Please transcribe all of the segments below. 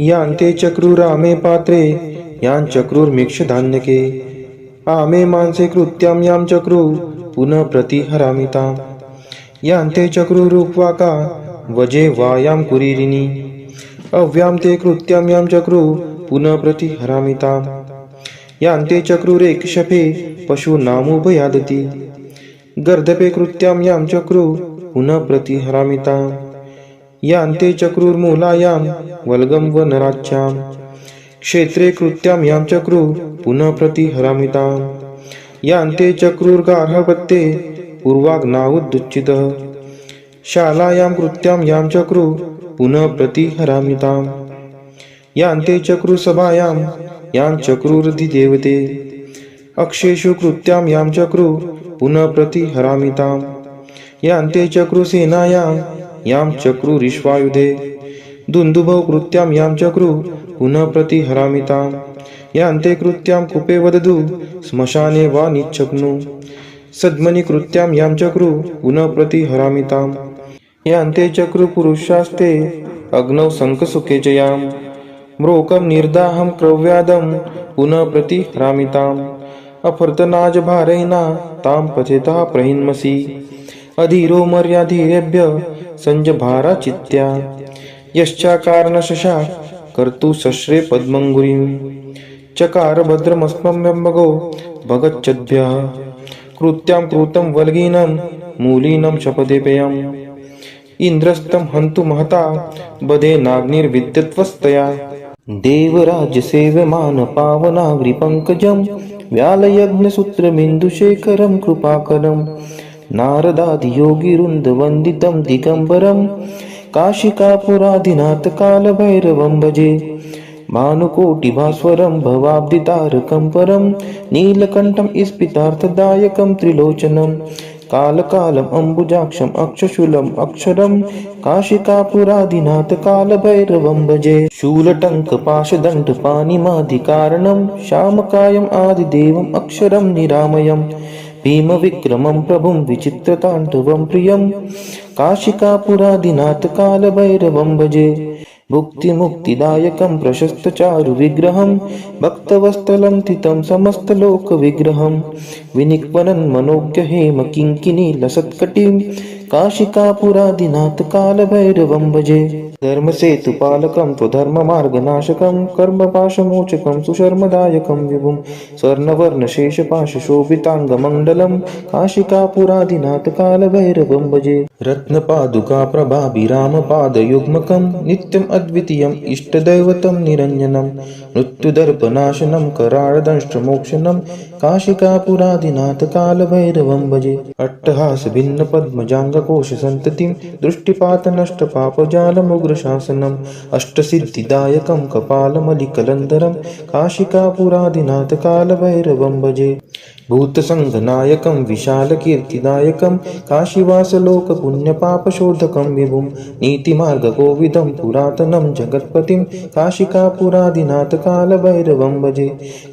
यान्ते चक्रुरामे पात्रे याञ्चक्रुर्मिक्षधान्यके आमे मांसे कृत्यां यां चक्रू पुनः प्रतिहरामिताम् यान्ते चक्रुरुक्वाका वजे वायां कुरीरिणी अव्यां ते कृत्यां यां चक्रू पुनः प्रतिहरामिताम् यान्ते चक्रुरेक्षपे पशूनामुभयादति गर्दपे कृत्यां यां चक्रू पुनः प्रतिहरामिताम् यान्ते चक्रुर्मूलायां वल्गं वनराज्यां क्षेत्रे कृत्यां यां चक्रू पुनः प्रतिहरामिताम् यान्ते चक्रुर्गार्हपत्ये पूर्वाग्नावुदुच्चितः शालायां कृत्यां यां चक्रू पुनः प्रतिहरामिताम् यान्ते चक्रुसभायां यां चक्रुरधिदेवते अक्षेषु कृत्यां यां चक्रू पुनः प्रतिहरामिताम् यान्ते चक्रुसेनायां यां चक्रुरिश्वायुधे दुन्दुभौ कृत्यां यां चक्रू पुनः प्रतिहरामिताम् यान्ते कृत्यां कूपे वदतु श्मशाने वा निच्छग्नु सद्मनि कृत्यां यां चक्रू पुनः प्रतिहरामिताम् यान्ते चक्रुपुरुषास्ते अग्नौ शङ्खसुखे च यां म्रोकं निर्दाहं क्रव्यादं पुनः प्रतिहरामिताम् अफर्तनाजभारैना तां पथेतः प्रहिन्मसि अधीरो मर्याधीरेभ्य संजभारा चित्या यश्चाकारणशशा कर्तु शश्रे पद्मङ्गुरीं चकार भद्रमस्मभ्यम्बगो भगच्छद्भ्यः कृत्यां कृतं वल्गीनं मूलीनं शपथेपेयम् इन्द्रस्तं हन्तु महता बधेनाग्निर्विद्युत्वस्तया देवराजसेव्यमान पावनाग्रिपङ्कजं व्यालयज्ञसूत्रमिन्दुशेखरं कृपाकरं नारदादियोगिवृन्दवन्दितं दिगम्बरं काशिकापुराधिनाथकालभैरवं भजे भानुकोटिभास्वरं भवाब्धितारकं परं नीलकण्ठं स्फितार्थदायकं त्रिलोचनं कालकालम् अम्बुजाक्षम् अक्षशूलम् अक्षरं काशिकापुराधिनाथकालभैरवं भजे शूलटङ्कपाशदण्डपाणिमादिकारणं श्यामकायम् आदिदेवम् अक्षरं निरामयम् भीमविक्रमं प्रभुं विचित्रताण्डवं प्रियं काशिकापुराधिनाथकालभैरवं भजे भुक्तिमुक्तिदायकं प्रशस्तचारुविग्रहं भक्तवत्सलं स्थितं समस्तलोकविग्रहं विनिक्वनं मनोज्ञहेम किङ्किणीलसत्कटिं काशिकापुराधिनाथकालभैरवं भजे धर्मसेतुपालकं त्वधर्ममार्गनाशकं कर्मपाशमोचकं सुशर्मदायकं विभुं स्वर्णवर्णशेषपाशशोभिताङ्गमण्डलं काशिकापुराधिनाथकालभैरवं भजे रत्नपादुकाप्रभाभिरामपादयुग्मकं नित्यम् अद्वितीयम् इष्टदैवतं निरञ्जनं मृत्युदर्पनाशनं कराळदंष्ट्रमोक्षणं काशिकापुराधिनाथकालभैरवं भजे अट्टहासभिन्नपद्मजाङ्गकोशसन्ततिं दृष्टिपातनष्टपापजालमुग्रशासनम् अष्टसिद्धिदायकं कपालमलिकलन्धरं काशिकापुराधिनाथकालभैरवं भजे भूतसङ्घनायकं विशालकीर्तिदायकं काशीवासलोकपुण्यपापशोधकं विभुं नीतिमार्गकोविदं पुरातनं जगत्पतिं काशिकापुराधिनाथकालभैरवं भजे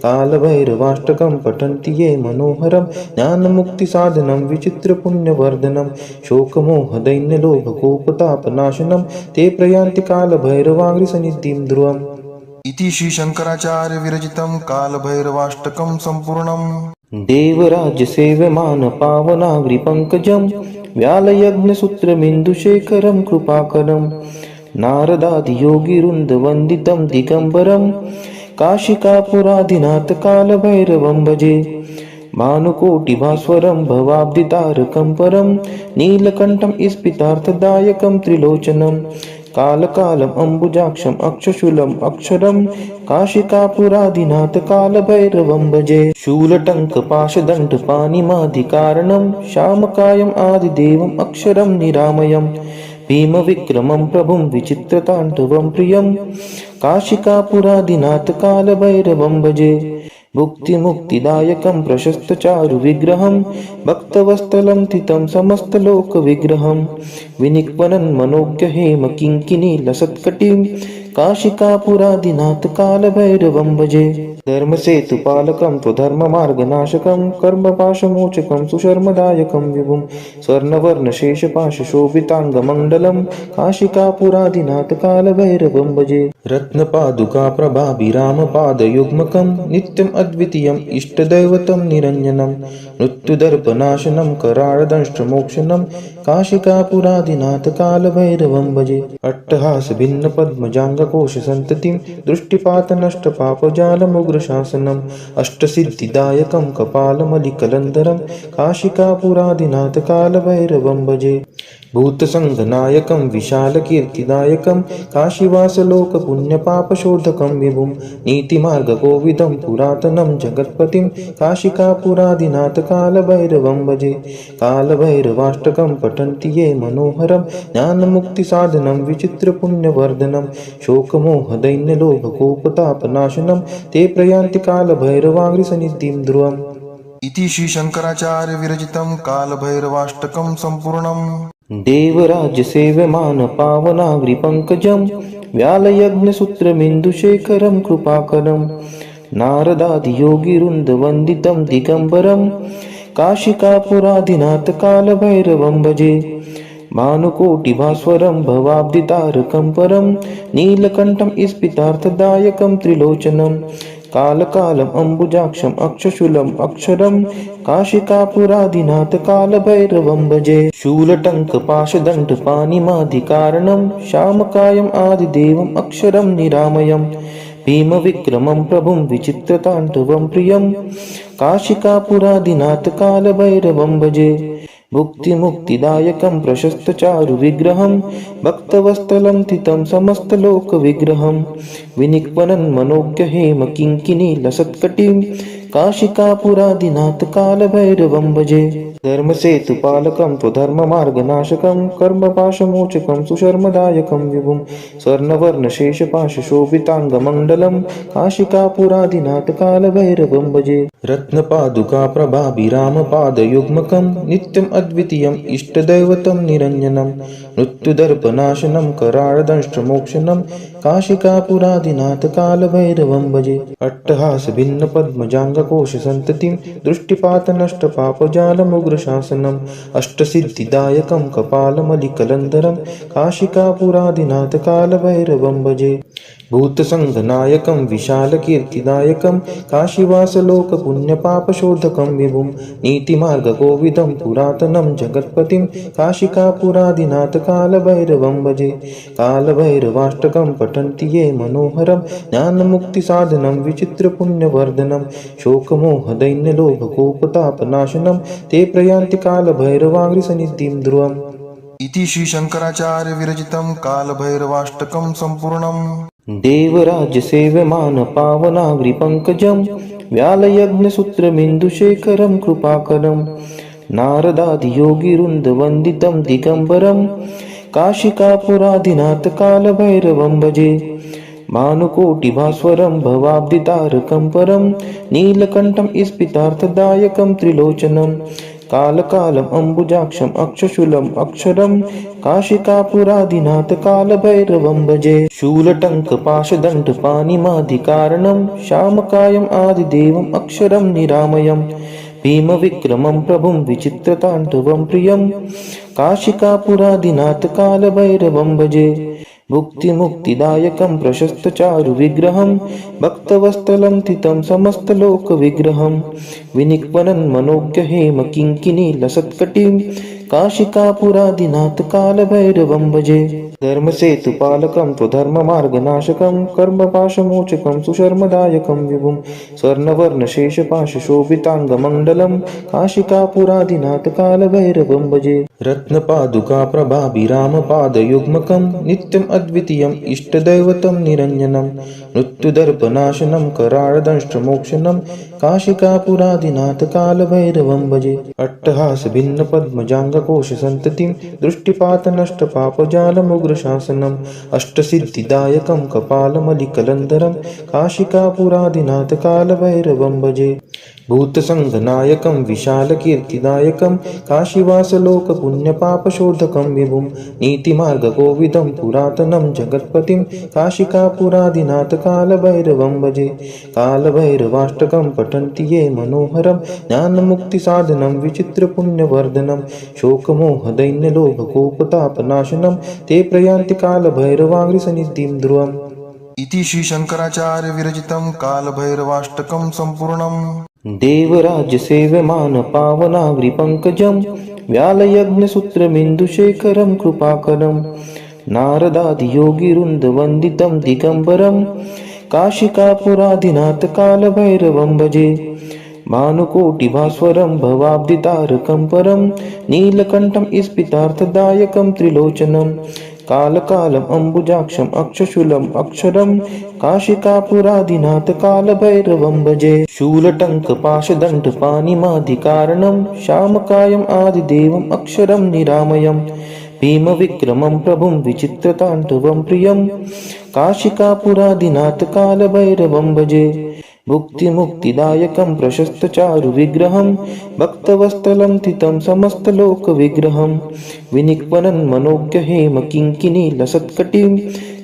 कालभैरवाष्टकं पठन्ति ये मनोहरं ज्ञानमुक्तिसाधनं विचित्रपुण्यवर्धनं शोकमोहदैन्यलोभकोपतापनाशनं ते प्रयान्ति कालभैरवाङ्घ्रिसन्निधिं ध्रुवम् इति श्रीशङ्कराचार्य विरचितं कालभैरवाष्टकं सम्पूर्णम् देवराजसेव्यमान पावनाग्रिपङ्कजं व्यालयज्ञसूत्रमिन्दुशेखरं कृपाकरं नारदादियोगिवृन्दवन्दितं दिगम्बरं काशिकापुराधिनाथकालभैरवं भजे भानुकोटिभास्वरं भवाब्धितारकं परं नीलकण्ठं स्फितार्थदायकं त्रिलोचनं कालकालम् अम्बुजाक्षम् अक्षशूलम् अक्षरं काशिकापुराधिनाथकालभैरवं भजे शूलटङ्कपाशदण्डपाणिमादिकारणं श्यामकायम् आदिदेवम् अक्षरं निरामयम् भीमविक्रमं प्रभुं विचित्रताण्डवं प्रियं काशिकापुराधिनाथकालभैरवं भजे भुक्तिमुक्तिदायकं प्रशस्तचारुविग्रहं भक्तवत्सलं स्थितं समस्तलोकविग्रहं विनिक्वनं मनोज्ञहेम किङ्किणीलसत्कटिं काशिकापुराधिनाथकालभैरवं भजे। धर्मसेतुपालकं त्वधर्ममार्गनाशकं कर्मपाशमोचकं सुशर्मदायकं विभुं स्वर्णवर्णशेषपाशशोभिताङ्गमण्डलं काशिकापुरादिनाथ कालभैरवं भजे। रत्नपादुकाप्रभाभिरामपादयुग्मकं नित्यम् अद्वितीयम् इष्टदैवतं निरञ्जनं मृत्युदर्पनाशनं कराळदंष्ट्रमोक्षणं काशिकापुरादिनाथ कालभैरवं भजे। अट्टहासभिन्नपद्मजाङ्गकोशसन्ततिं दृष्टिपातनष्टपापजालमुग्रशासनम् अष्टसिद्धिदायकं कपालमलिकलन्धरं काशिकापुरादिनाथ कालभैरवं भजे। भूतसङ्घनायकं विशालकीर्तिदायकं काशीवासलोकपुण्यपापशोधकं विभुं नीतिमार्गकोविदं पुरातनं जगत्पतिं काशिकापुरादिनाथ कालभैरवं भजे। कालभैरवाष्टकं पठन्ति ये मनोहरं ज्ञानमुक्तिसाधनं विचित्रपुण्यवर्धनं शोकमोहदैन्यलोभकोपतापनाशनं ते प्रयान्ति कालभैरवाङ्घ्रिसन्निधिं ध्रुवम्। इति श्री शंकराचार्य विरचितं कालभैरवाष्टकं सम्पूर्णम्। देवराज्यसेव्यमानपावनाग्रिपङ्कजं व्यालयज्ञसूत्रमिन्दुशेखरं कृपाकरं नारदादियोगिवृन्दवन्दितं दिगम्बरं काशिकापुरादिनाथ कालभैरवं भजे। भानुकोटिभास्वरं भवाब्धितारकं परं नीलकण्ठं स्फितार्थदायकं त्रिलोचनं कालकालम् अम्बुजाक्षम् अक्षशूलम् अक्षरं काशिकापुरादिनाथ कालभैरवं भजे। शूलटङ्कपाशदण्डपाणिमादिकारणं श्यामकायम् आदिदेवम् अक्षरं निरामयं भीमविक्रमं प्रभुं विचित्रताण्डवं प्रियं काशिकापुरादिनाथ कालभैरवं भजे। भुक्तिमुक्तिदायकं प्रशस्तचारुविग्रहं भक्तवत्सलं स्थितं समस्तलोकविग्रहं विनिक्वनं मनोज्ञहेमकिङ्किणीलसत्कटिं काशिकापुरादिनाथ कालभैरवं भजे। धर्मसेतुपालकं त्वधर्ममार्गनाशकं कर्मपाशमोचकं सुशर्मदायकं विभुं स्वर्णवर्णशेषपाशशोभिताङ्गमण्डलं काशिकापुरादिनाथ कालभैरवं भजे। रत्नपादुकाप्रभाभिरामपादयुग्मकं नित्यम् अद्वितीयम् इष्टदैवतं निरञ्जनं मृत्युदर्पनाशनं कराळदंष्ट्रमोक्षणं काशिकापुरादिनाथ कालभैरवं भजे। अट्टहासभिन्नपद्मजाङ्गकोशसन्ततिं दृष्टिपातनष्टपापजालमुग्रशासनम् अष्टसिद्धिदायकं कपालमलिकलन्धरं काशिकापुरादिनाथ कालभैरवं भजे। भूतसङ्घनायकं विशालकीर्तिदायकं काशीवासलोकपुण्यपापशोधकं विभुं नीतिमार्गकोविदं पुरातनं जगत्पतिं काशिकापुरादिनाथ कालभैरवं भजे। कालभैरवाष्टकं पठन्ति ये मनोहरं ज्ञानमुक्तिसाधनं विचित्रपुण्यवर्धनं शोकमोहदैन्यलोभकोपतापनाशनं ते प्रयान्ति कालभैरवाङ्घ्रिसन्निधिं ध्रुवम्। इति श्री शंकराचार्य विरचितं कालभैरवाष्टकं सम्पूर्णम्। देवराज्यसेव्यमानपावनाग्रिपङ्कजं व्यालयज्ञसूत्रमिन्दुशेखरं कृपाकरं नारदादियोगिवृन्दवन्दितं दिगम्बरं काशिकापुरादिनाथ कालभैरवं भजे। भानुकोटिभास्वरं भवाब्धितारकं परं नीलकण्ठं स्फितार्थदायकं त्रिलोचनं कालकालम् अम्बुजाक्षम् अक्षशूलम् अक्षरं काशिकापुरादिनाथ कालभैरवं भजे। शूलटङ्कपाशदण्डपाणिमादिकारणं श्यामकायम् आदिदेवम् अक्षरं निरामयं भीमविक्रमं प्रभुं विचित्रताण्डवं प्रियं काशिकापुरादिनाथ कालभैरवं भजे। भुक्तिमुक्तिदायकं प्रशस्तचारुविग्रहं भक्तवत्सलं स्थितं समस्तलोकविग्रहं विनिक्वनं मनोज्ञहेमकिङ्किणीलसत्कटिं काशिकापुरादिनाथ कालभैरवं भजे। धर्मसेतुपालकं त्वधर्ममार्गनाशकं कर्मपाशमोचकं सुशर्मदायकं विभुं स्वर्णवर्णशेषपाशशोभिताङ्गमण्डलं काशिकापुरादिनाथ कालभैरवं भजे। रत्नपादुकाप्रभाभिरामपादयुग्मकं नित्यम् अद्वितीयम् इष्टदैवतं निरञ्जनं मृत्युदर्पनाशनं कराळदंष्ट्रमोक्षणं काशिकापुरादिनाथ कालभैरवं भजे। अट्टहासभिन्नपद्मजाङ्गकोशसन्ततिं दृष्टिपातनष्टपापजालमुग्रशासनम् जालमुग्रशासनम् अष्टसिद्धिदायकं कपालमलिकलन्धरं काशिकापुरादिनाथ कालभैरवं भजे। भूतसङ्घनायकं विशालकीर्तिदायकं काशीवासलोकपुण्यपापशोधकं विभुं नीतिमार्गकोविदं पुरातनं जगत्पतिं काशिकापुरादिनाथ कालभैरवं भजे। कालभैरवाष्टकं पठन्ति ये मनोहरं ज्ञानमुक्तिसाधनं विचित्रपुण्यवर्धनं शोकमोहदैन्यलोभकोपतापनाशनं ते प्रयान्ति कालभैरवाङ्घ्रिसन्निधिं ध्रुवम्। इति श्री शंकराचार्य विरचितं कालभैरवाष्टकं सम्पूर्णम्। देवराज्यसेव्यमान पावनाग्रिपङ्कजं व्यालयज्ञसूत्रमिन्दुशेखरं कृपाकरं नारदादियोगिवृन्दवन्दितं दिगम्बरं काशिकापुरादिनाथ कालभैरवं भजे। भानुकोटिभास्वरं भवाब्धितारकं परं नीलकण्ठं स्फितार्थदायकं त्रिलोचनं कालकालम् अम्बुजाक्षम् अक्षशूलम् अक्षरं काशिकापुरादिनाथ कालभैरवं भजे। शूलटङ्कपाशदण्डपाणिमादिकारणं श्यामकायम् आदिदेवम् अक्षरं निरामयम् भीमविक्रमं प्रभुं विचित्रताण्डवं प्रियं काशिकापुरादिनाथ कालभैरवं भजे। भुक्तिमुक्तिदायकं प्रशस्तचारुविग्रहं भक्तवत्सलं स्थितं समस्तलोकविग्रहं विनिक्वनं मनोज्ञहेम किङ्किणीलसत्कटिं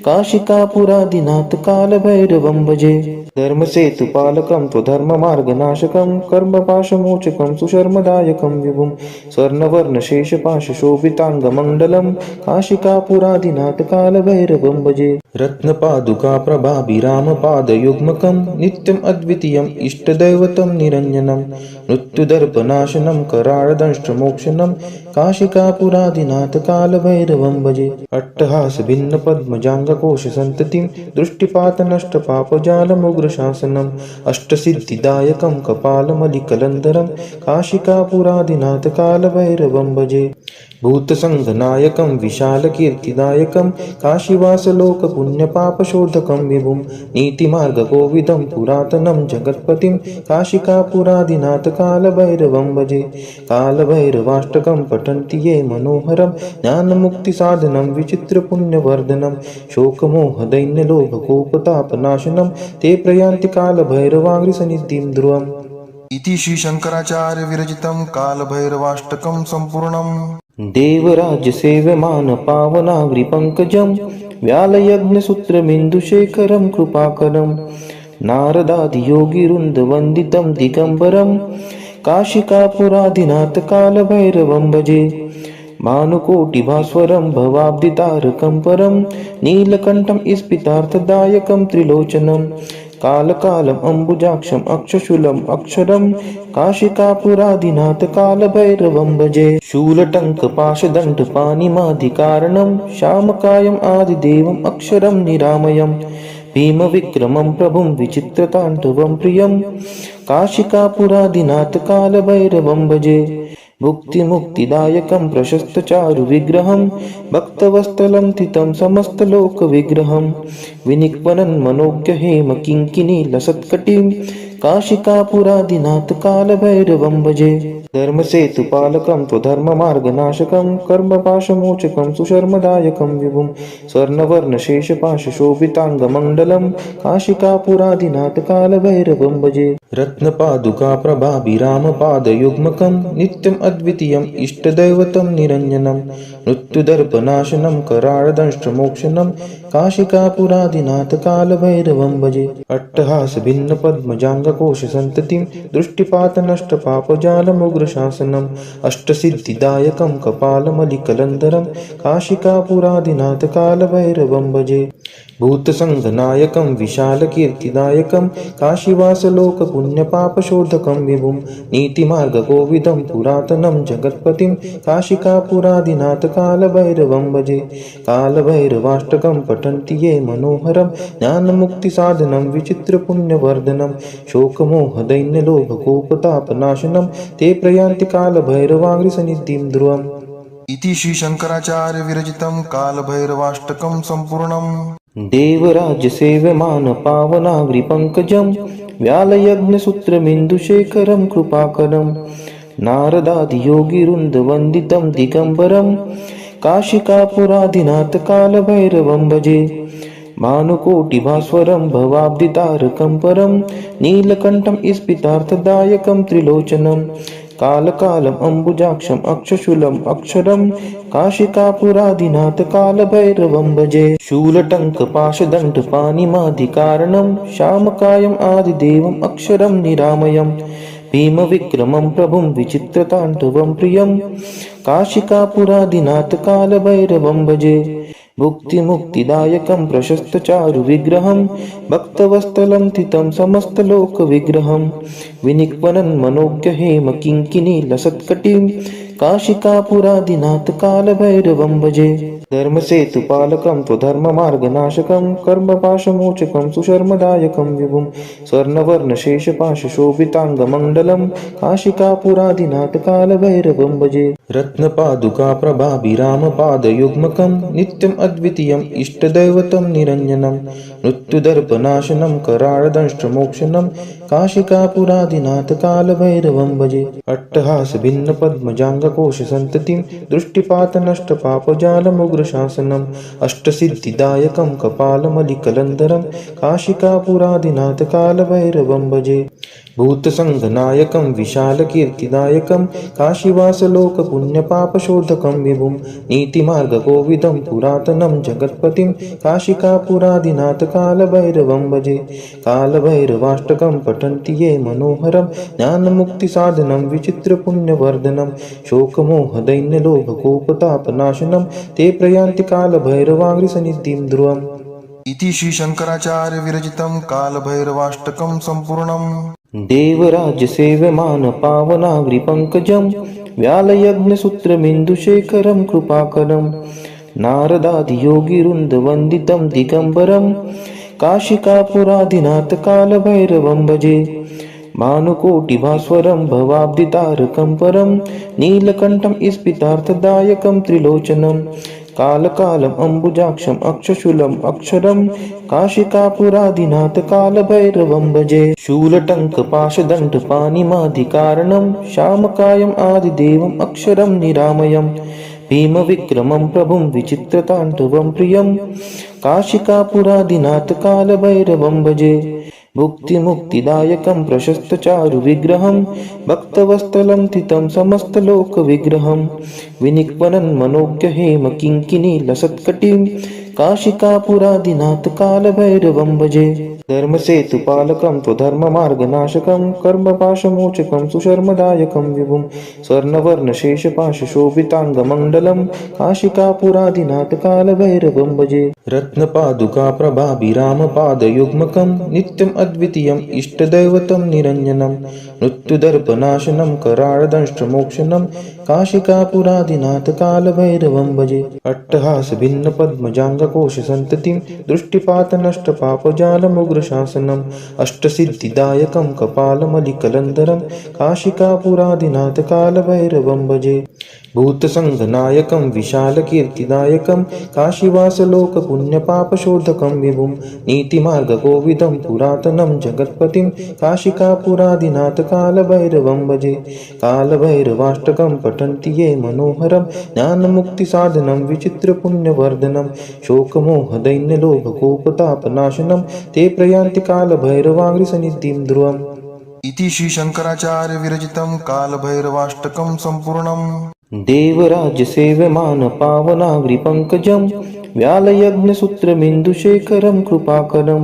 काशिकापुरादिनाथ कालभैरवं भजे। धर्मसेतुपालकं त्वधर्ममार्गनाशकं कर्मपाशमोचकं सुशर्मदायकं विभुं स्वर्णवर्णशेषपाशशोभिताङ्गमण्डलं काशिकापुरादिनाथ कालभैरवं भजे। रत्नपादुकाप्रभाभिरामपादयुग्मकं नित्यम् अद्वितीयम् इष्टदैवतं निरञ्जनं मृत्युदर्पनाशनं कराळदंष्ट्रमोक्षणं काशिकापुरादिनाथ कालभैरवं भजे। अट्टहासभिन्नपद्मजाङ्गकोशसन्ततिं दृष्टिपातनष्टपापजालमुग्रशासनम् अष्टसिद्धिदायकं कपालमलिकलन्धरं काशिकापुरादिनाथ कालभैरवं भजे। भूतसङ्घनायकं विशालकीर्तिदायकं काशीवासलोकपुण्यपापशोधकं विभुं नीतिमार्गकोविदं पुरातनं जगत्पतिं काशिकापुरादिनाथ कालभैरवं भजे। कालभैरवाष्टकं पठन्ति ये मनोहरं ज्ञानमुक्तिसाधनं विचित्रपुण्यवर्धनं शोकमोहदैन्यलोभकोपतापनाशनं ते प्रयान्ति कालभैरवाङ्घ्रिसन्निधिं ध्रुवम्। इति श्री शंकराचार्य विरचितं कालभैरवाष्टकं सम्पूर्णम्। देवराज्यसेव्यमान पावनाग्रिपङ्कजं व्यालयज्ञसूत्रमिन्दुशेखरं कृपाकरं नारदादियोगिवृन्दवन्दितं दिगम्बरं काशिकापुरादिनाथ कालभैरवं भजे। भानुकोटिभास्वरं भवाब्धितारकं परं नीलकण्ठं स्फितार्थदायकं त्रिलोचनं कालकालम् अम्बुजाक्षम् अक्षशूलम् अक्षरं काशिकापुरादिनाथ कालभैरवं भजे। शूलटङ्कपाशदण्डपाणिमादिकारणं श्यामकायम् आदिदेवम् अक्षरं निरामयम् भीमविक्रमं प्रभुं विचित्रताण्डवं प्रियं काशिकापुरादिनाथ कालभैरवं भजे। भुक्तिमुक्तिदायकं प्रशस्तचारुविग्रहं भक्तवत्सलं स्थितं समस्तलोकविग्रहं विनिक्वनं मनोज्ञहेम किङ्किणीलसत्कटिं काशिकापुरादिनाथ कालभैरवं भजे। धर्मसेतुपालकं त्वधर्ममार्गनाशकं कर्मपाशमोचकं सुशर्मदायकं विभुं स्वर्णवर्णशेषपाशशोभिताङ्गमण्डलं काशिकापुरादिनाथ कालभैरवं भजे। रत्नपादुकाप्रभाभिरामपादयुग्मकं नित्यम् अद्वितीयम् इष्टदैवतं निरञ्जनं मृत्युदर्पनाशनं कराळदंष्ट्रमोक्षणं काशिकापुरादिनाथ कालभैरवं भजे। अट्टहासभिन्नपद्मजाङ्गकोशसन्ततिं दृष्टिपातनष्टपापजालमुग्रशासनम् अष्टसिद्धिदायकं कपालमलिकलन्धरं काशिकापुरादिनाथ कालभैरवं भजे। भूतसङ्घनायकं विशालकीर्तिदायकं काशीवासलोकपुण्यपापशोधकं विभुं नीतिमार्गकोविदं पुरातनं जगत्पतिं काशिकापुरादिनाथ कालभैरवं भजे। कालभैरवाष्टकं पठन्ति ये मनोहरं ज्ञानमुक्तिसाधनं विचित्रपुण्यवर्धनं शोकमोहदैन्यलोभकोपतापनाशनं ते प्रयान्ति कालभैरवाङ्घ्रिसन्निधिं ध्रुवम्। इति श्री शंकराचार्य विरचितं कालभैरवाष्टकं सम्पूर्णम्। देवराज्यसेव्यमान पावनाग्रिपङ्कजं व्यालयज्ञसूत्रमिन्दुशेखरं कृपाकरं नारदादियोगिवृन्दवन्दितं दिगम्बरं काशिकापुरादिनाथ कालभैरवं भजे भानुकोटिभास्वरं भवाब्दितारकं परं नीलकण्ठं स्फितार्थदायकं त्रिलोचनं कालकालम् अम्बुजाक्षम् अक्षशूलम् अक्षरं काशिकापुरादिनाथ कालभैरवं भजे शूलटङ्कपाशदण्डपाणिमादिकारणं श्यामकायम् आदिदेवम् अक्षरं निरामयम् भीमविक्रमं प्रभुं विचित्रताण्डवं प्रियं काशिकापुरादिनाथ कालभैरवं भजे भुक्तिमुक्तिदायकं प्रशस्तचारुविग्रहं भक्तवत्सलं तितं समस्तलोकविग्रहं विनिक्वनं मनोज्ञहेम किङ्किणीलसत्कटिं काशिकापुरादिनाथ कालभैरवं भजे धर्मसेतुपालकं त्वधर्ममार्गनाशकं कर्मपाशमोचकं सुशर्मदायकं विभुं स्वर्णवर्णशेषपाशशोभिताङ्गमण्डलं काशिकापुरादिनाथ कालभैरवं भजे रत्नपादुकाप्रभाभिरामपादयुग्मकं नित्यम् अद्वितीयम् इष्टदैवतं निरञ्जनं मृत्युदर्पनाशनं कराळदंष्ट्रमोक्षणं काशिकापुरादिनाथ कालभैरवं भजे अट्टहासभिन्नपद्मजाङ्गकोशसन्ततिं दृष्टिपातनष्टपापजालमुग्रशासनम् अष्टसिद्धिदायकं कपालमलिकलन्धरं काशिकापुरादिनाथ कालभैरवं भजे भूतसङ्घनायकं विशालकीर्तिदायकं काशीवासलोकपुण्यपापशोधकं विभुं नीतिमार्गकोविदं पुरातनं जगत्पतिं काशिकापुरादिनाथ कालभैरवं भजे कालभैरवाष्टकं पठन्ति ये मनोहरं ज्ञानमुक्तिसाधनं विचित्रपुण्यवर्धनं शोकमोहदैन्यलोभकोपतापनाशनं ते प्रयान्ति कालभैरवाङ्घ्रिसन्निधिं ध्रुवम् इति श्री शंकराचार्य विरचितं कालभैरवाष्टकं सम्पूर्णम् देवराज्यसेव्यमान पावनाग्रिपङ्कजं व्यालयज्ञसूत्रमिन्दुशेखरं कृपाकरं नारदादियोगिवृन्दवन्दितं दिगम्बरं काशिकापुरादिनाथ कालभैरवं भजे भानुकोटिभास्वरं भवाब्दितारकं परं नीलकण्ठं स्फितार्थदायकं त्रिलोचनं कालकालम् अम्बुजाक्षम् अक्षशूलम् अक्षरं काशिकापुरादिनाथ कालभैरवं भजे शूलटङ्कपाशदण्डपाणिमादिकारणं श्यामकायम् आदिदेवम् अक्षरं निरामयम् भीमविक्रमं प्रभुं विचित्रताण्डवं प्रियं काशिकापुरादिनाथ कालभैरवं भजे भुक्तिमुक्तिदायकं प्रशस्तचारुविग्रहं भक्तवत्सलं तितं समस्तलोकविग्रहं विनिक्वनं मनोज्ञहेम किङ्किणीलसत्कटिं काशिकापुरादिनाथ कालभैरवं भजे धर्मसेतुपालकं त्वधर्ममार्गनाशकं कर्मपाशमोचकं सुशर्मदायकं विभुं स्वर्णवर्णशेषपाशशोभिताङ्गमण्डलं काशिकापुरादिनाथ कालभैरवं भजे रत्नपादुकाप्रभाभिरामपादयुग्मकं नित्यम् अद्वितीयम् इष्टदैवतं निरञ्जनं मृत्युदर्पनाशनं कराळदंष्ट्रमोक्षणं काशिकापुरादिनाथ कालभैरवं भजे अट्टहासभिन्नपद्मजाङ्गकोशसन्ततिं दृष्टिपातनष्टपापजालमुग्रशासनम् अष्टसिद्धिदायकं कपालमलिकलन्धरं काशिकापुरादिनाथ कालभैरवं भजे भूतसङ्घनायकं विशालकीर्तिदायकं काशीवासलोकपुण्यपापशोधकं विभुं नीतिमार्गकोविदं पुरातनं जगत्पतिं काशिकापुरादिनाथ कालभैरवं भजे कालभैरवाष्टकं पठन्ति ये मनोहरं ज्ञानमुक्तिसाधनं विचित्रपुण्यवर्धनं शोकमोहदैन्यलोभकोपतापनाशनं ते प्रयान्ति कालभैरवाङ्घ्रिसन्निधिं ध्रुवम् इति श्री शंकराचार्य विरचितं कालभैरवाष्टकं सम्पूर्णम् देवराज्यसेव्यमान पावनाग्रिपङ्कजं व्यालयज्ञसूत्रमिन्दुशेखरं कृपाकरं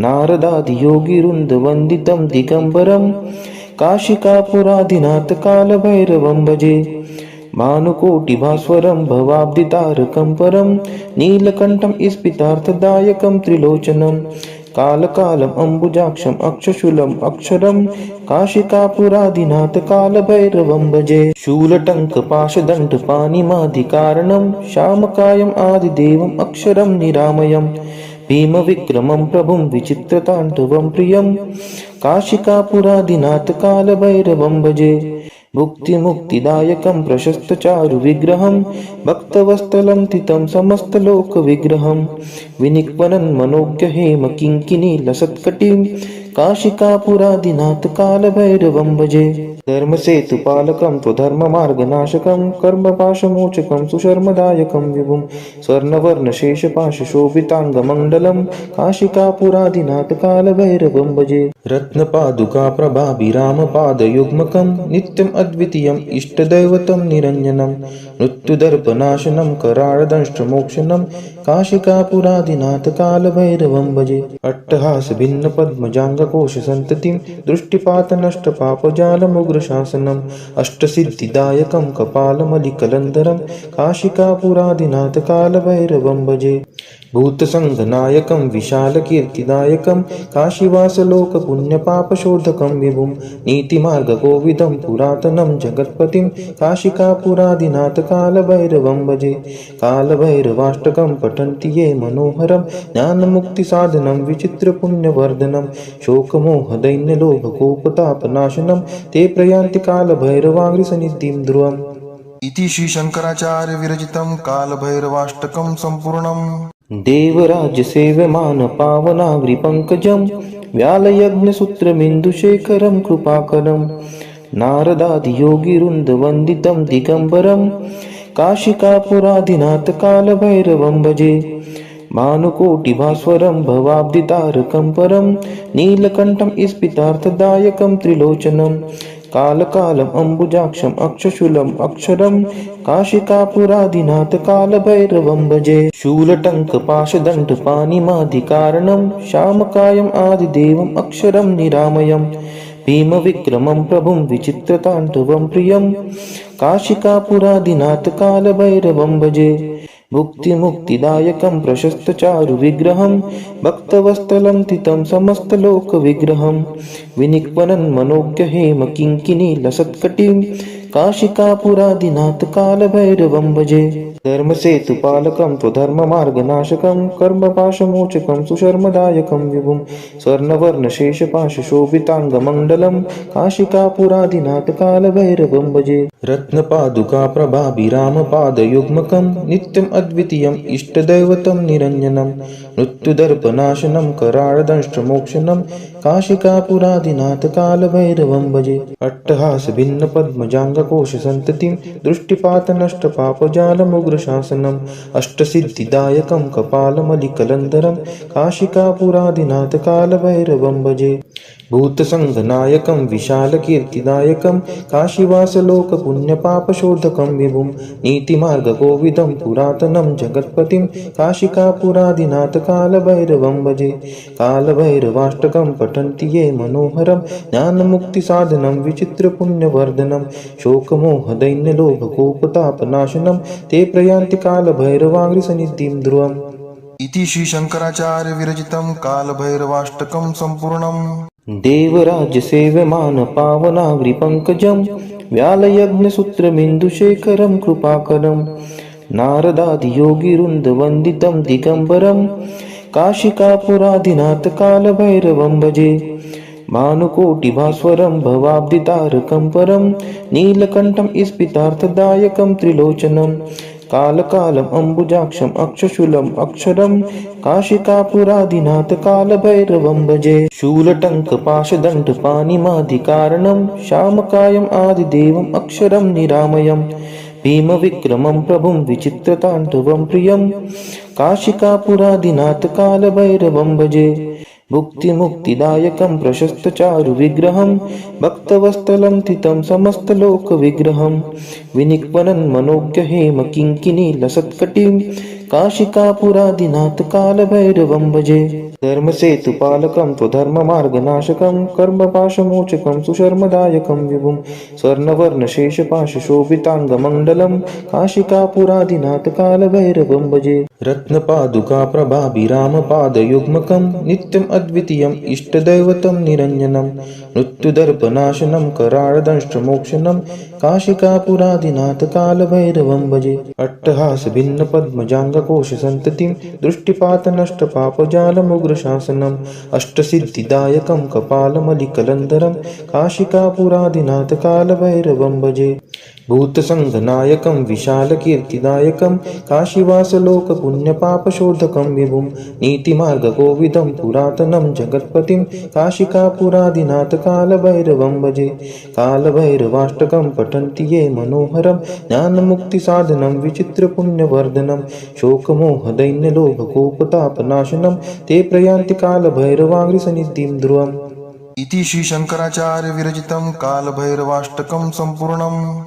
नारदादियोगिवृन्दवन्दितं दिगम्बरं काशिकापुरादिनाथ कालभैरवं भजे भानुकोटिभास्वरं भवाब्दितारकं परं नीलकण्ठं स्फितार्थदायकं त्रिलोचनं कालकालम् अम्बुजाक्षम् अक्षशूलम् अक्षरं काशिकापुरादिनाथ कालभैरवं भजे शूलटङ्कपाशदण्डपाणिमादिकारणं श्यामकायम् आदिदेवम् अक्षरं निरामयम् भीमविक्रमं प्रभुं विचित्रताण्डवं प्रियं काशिकापुरादिनाथ कालभैरवं भजे भुक्तिमुक्तिदायकं प्रशस्तचारुविग्रहं भक्तवत्सलं तितं समस्तलोकविग्रहं विनिक्वनं मनोज्ञहेम किङ्किणीलसत्कटिं काशिकापुरादिनाथ कालभैरवं भजे। धर्मसेतुपालकं त्वधर्ममार्गनाशकं कर्मपाशमोचकं सुशर्मदायकं विभुं स्वर्णवर्णशेषपाशशोभिताङ्गमण्डलं काशिकापुरादिनाथ कालभैरवं भजे रत्नपादुकाप्रभाभिरामपादयुग्मकं नित्यम् अद्वितीयम् इष्टदैवतं निरञ्जनं मृत्युदर्पनाशनं कराळदंष्ट्रमोक्षणं काशिकापुरादिनाथ कालभैरवं भजे अट्टहासभिन्नपद्मजाङ्गकोशसन्ततिं दृष्टिपातनष्टपापजालमुग्रशासनम् अष्टसिद्धिदायकं कपालमलिकलन्धरं काशिकापुरादिनाथ कालभैरवं भजे भूतसङ्घनायकं विशालकीर्तिदायकं काशीवासलोकपुण्यपापशोधकं विभुं नीतिमार्गकोविदं पुरातनं जगत्पतिं काशिकापुरादिनाथ कालभैरवं भजे कालभैरवाष्टकं पठन्ति ये मनोहरं ज्ञानमुक्तिसाधनं विचित्रपुण्यवर्धनं शोकमोहदैन्यलोभकोपतापनाशनं ते प्रयान्ति कालभैरवाङ्घ्रिसन्निधिं ध्रुवम् इति श्री शंकराचार्य विरचितं कालभैरवाष्टकं सम्पूर्णम् देवराज्यसेव्यमान पावनाग्रिपङ्कजं व्यालयज्ञसूत्रमिन्दुशेखरं कृपाकरं नारदादियोगिवृन्दवन्दितं दिगम्बरं काशिकापुरादिनाथ कालभैरवं भजे भानुकोटिभास्वरं भवाब्धितारकं परं नीलकण्ठं स्फितार्थदायकं त्रिलोचनं कालकालम् अम्बुजाक्षम् अक्षशूलम् अक्षरं काशिकापुरादिनाथ कालभैरवं भजे शूलटङ्कपाशदण्डपाणिमादिकारणं श्यामकायम् आदिदेवम् अक्षरं निरामयम् भीमविक्रमं प्रभुं विचित्रताण्डवं प्रियं काशिकापुरादिनाथ कालभैरवं भजे मुक्तिदायकं प्रशस्तचारुविग्रहं भक्तवत्सलं तितं समस्तलोकविग्रहं विनिक्वनं मनोज्ञहेम किङ्किणीलसत्कटिं काशिकापुरादिनाथ कालभैरवं भजे धर्मसेतुपालकं त्वधर्ममार्गनाशकं कर्मपाशमोचकं सुशर्मदायकं विभुं स्वर्णवर्णशेषपाशशोभिताङ्गमण्डलं काशिकापुरादिनाथ कालभैरवं भजे रत्नपादुकाप्रभाभिरामपादयुग्मकं नित्यम् अद्वितीयम् इष्टदैवतं निरञ्जनं मृत्युदर्पनाशनं कराळदंष्ट्रमोक्षणं काशिकापुरादिनाथ कालभैरवं भजे अट्टहासभिन्नपद्मजाङ्गकोशसन्ततिं दृष्टिपातनष्टपापजालमुग्रशासनम् अष्टसिद्धिदायकं कपालमलिकलन्धरं काशिकापुरादिनाथ कालभैरवं भजे भूतसङ्घनायकं विशालकीर्तिदायकं काशीवासलोकपुण्यपापशोधकं विभुं नीतिमार्गकोविदं पुरातनं जगत्पतिं काशिकापुरादिनाथ कालभैरवं भजे कालभैरवाष्टकं पठन्ति ये मनोहरं ज्ञानमुक्तिसाधनं विचित्रपुण्यवर्धनं शोकमोहदैन्यलोभकोपतापनाशनं ते प्रयान्ति कालभैरवाङ्घ्रिसन्निधिं ध्रुवम् इति श्री शंकराचार्य विरचितं कालभैरवाष्टकं सम्पूर्णम् देवराज्यसेव्यमान पावनाग्रिपङ्कजं व्यालयज्ञसूत्रमिन्दुशेखरं कृपाकरं नारदादियोगिवृन्दवन्दितं दिगम्बरं काशिकापुरादिनाथ कालभैरवं भजे भानुकोटिभास्वरं भवाब्धितारकं परं नीलकण्ठं स्फितार्थदायकं त्रिलोचनं कालकालम् अम्बुजाक्षम् अक्षशूलम् अक्षरं काशिकापुरादिनाथ कालभैरवं भजे शूलटङ्कपाशदण्डपाणिमादिकारणं श्यामकायम् आदिदेवम् अक्षरं निरामयम् भीमविक्रमं प्रभुं विचित्रताण्डवं प्रियं काशिकापुरादिनाथ कालभैरवं भजे मुक्तिदायकं प्रशस्तचारुविग्रहं भक्तवत्सलं तितं समस्तलोकविग्रहं विनिक्वनं मनोज्ञहेम किङ्किणीलसत्कटिं काशिकापुरादिनाथ कालभैरवं भजे धर्मसेतुपालकं त्वधर्ममार्गनाशकं कर्मपाशमोचकं सुशर्मदायकं विभुं स्वर्णवर्णशेषपाशशोभिताङ्गमण्डलं काशिकापुरादिनाथ कालभैरवं भजे रत्नपादुकाप्रभाभिरामपादयुग्मकं नित्यम् अद्वितीयम् इष्टदैवतं निरञ्जनं मृत्युदर्पनाशनं कराळदंष्ट्रमोक्षणं काशिकापुरादिनाथ कालभैरवं भजे अट्टहासभिन्नपद्मजाङ्गकोशसन्ततिं दृष्टिपातनष्टपापजालमुग्रशासनम् अष्टसिद्धिदायकं कपालमलिकलन्धरं काशिकापुरादिनाथ कालभैरवं भजे भूतसङ्घनायकं विशालकीर्तिदायकं काशीवासलोकपुण्यपापशोधकं पुण्यपापशोधकं विभुं नीतिमार्गकोविदं पुरातनं जगत्पतिं काशिकापुरादिनाथ कालभैरवं भजे। कालभैरवाष्टकं पठन्ति ये मनोहरं ज्ञानमुक्तिसाधनं विचित्रपुण्यवर्धनं शोकमोहदैन्यलोभकोपतापनाशनं ते प्रयान्ति कालभैरवाङ्घ्रिसन्निधिं ध्रुवम्। इति श्री शंकराचार्य विरचितं कालभैरवाष्टकं संपूर्णम्।